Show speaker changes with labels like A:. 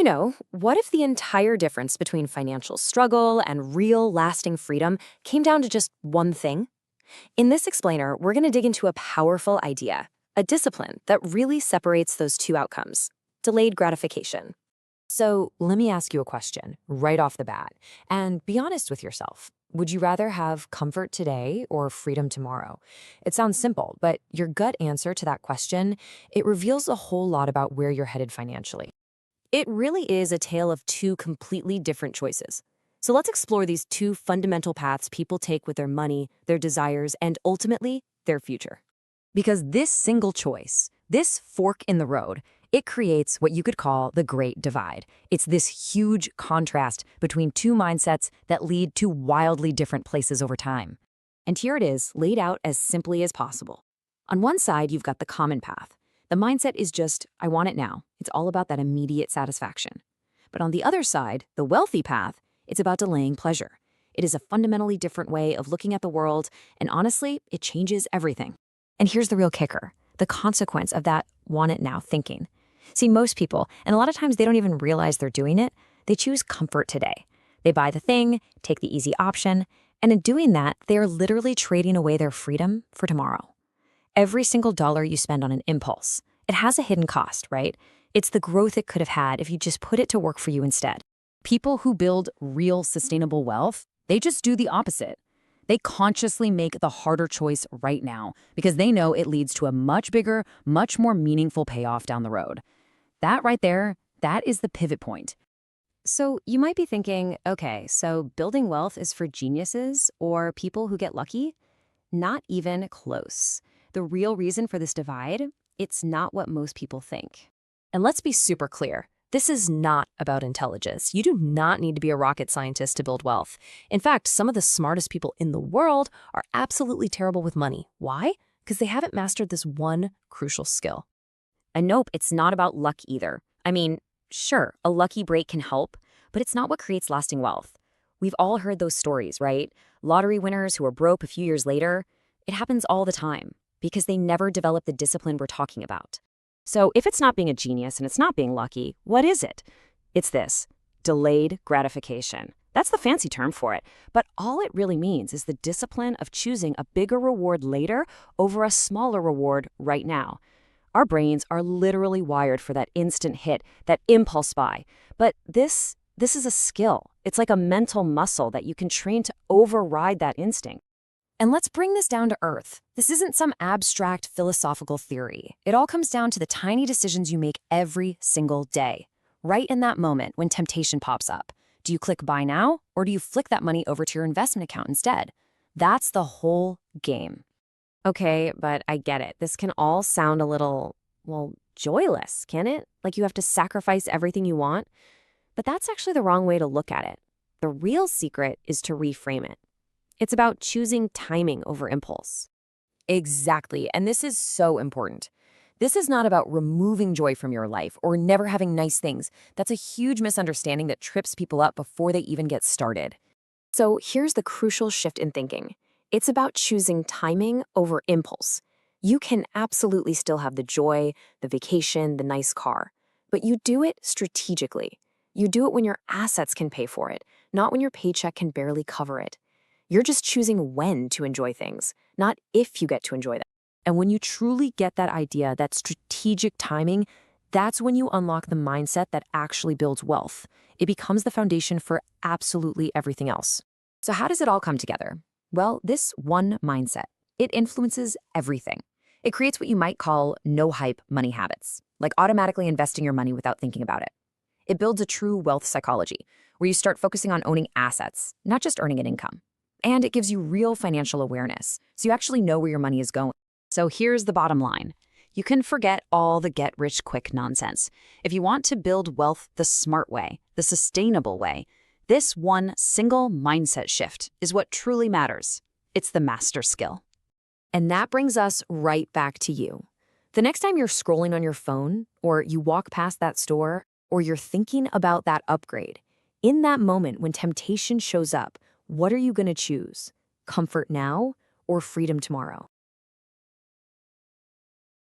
A: What if the entire difference between financial struggle and real lasting freedom came down to just one thing? In this explainer, we're going to dig into a powerful idea, a discipline that really separates those two outcomes: delayed gratification. So let me ask you a question right off the bat, and be honest with yourself. Would you rather have comfort today or freedom tomorrow? It sounds simple, but your gut answer to that question, it reveals a whole lot about where you're headed financially. It really is a tale of two completely different choices. So let's explore these two fundamental paths people take with their money, their desires, and ultimately, their future. Because this single choice, this fork in the road, it creates what you could call the Great Divide. It's this huge contrast between two mindsets that lead to wildly different places over time. And here it is, laid out as simply as possible. On one side, you've got the common path. The mindset is just, I want it now. It's all about that immediate satisfaction. But on the other side, the wealthy path, it's about delaying pleasure. It is a fundamentally different way of looking at the world, and honestly, it changes everything. And here's the real kicker, the consequence of that want it now thinking. See, most people, and a lot of times they don't even realize they're doing it, they choose comfort today. They buy the thing, take the easy option, and in doing that, they are literally trading away their freedom for tomorrow. Every single dollar you spend on an impulse, it has a hidden cost, right? It's the growth it could have had if you just put it to work for you instead. People who build real sustainable wealth, they just do the opposite. They consciously make the harder choice right now because they know it leads to a much bigger, much more meaningful payoff down the road. That right there, that is the pivot point. So you might be thinking, okay, so building wealth is for geniuses or people who get lucky? Not even close. The real reason for this divide, it's not what most people think. And let's be super clear. This is not about intelligence. You do not need to be a rocket scientist to build wealth. In fact, some of the smartest people in the world are absolutely terrible with money. Why? Because they haven't mastered this one crucial skill. And nope, it's not about luck either. I mean, sure, a lucky break can help, but it's not what creates lasting wealth. We've all heard those stories, right? Lottery winners who are broke a few years later. It happens all the time because they never develop the discipline we're talking about. So if it's not being a genius and it's not being lucky, what is it? It's this, delayed gratification. That's the fancy term for it. But all it really means is the discipline of choosing a bigger reward later over a smaller reward right now. Our brains are literally wired for that instant hit, that impulse buy. But this is a skill. It's like a mental muscle that you can train to override that instinct. And let's bring this down to earth. This isn't some abstract philosophical theory. It all comes down to the tiny decisions you make every single day. Right in that moment when temptation pops up. Do you click buy now, or do you flick that money over to your investment account instead? That's the whole game. Okay, but I get it. This can all sound a little, joyless, can it? Like you have to sacrifice everything you want? But that's actually the wrong way to look at it. The real secret is to reframe it. It's about choosing timing over impulse. Exactly, and this is so important. This is not about removing joy from your life or never having nice things. That's a huge misunderstanding that trips people up before they even get started. So here's the crucial shift in thinking. It's about choosing timing over impulse. You can absolutely still have the joy, the vacation, the nice car, but you do it strategically. You do it when your assets can pay for it, not when your paycheck can barely cover it. You're just choosing when to enjoy things, not if you get to enjoy them. And when you truly get that idea, that strategic timing, that's when you unlock the mindset that actually builds wealth. It becomes the foundation for absolutely everything else. So how does it all come together? Well, this one mindset, it influences everything. It creates what you might call no-hype money habits, like automatically investing your money without thinking about it. It builds a true wealth psychology, where you start focusing on owning assets, not just earning an income. And it gives you real financial awareness, so you actually know where your money is going. So here's the bottom line. You can forget all the get-rich-quick nonsense. If you want to build wealth the smart way, the sustainable way, this one single mindset shift is what truly matters. It's the master skill. And that brings us right back to you. The next time you're scrolling on your phone, or you walk past that store, or you're thinking about that upgrade, in that moment when temptation shows up, what are you going to choose? Comfort now or freedom tomorrow?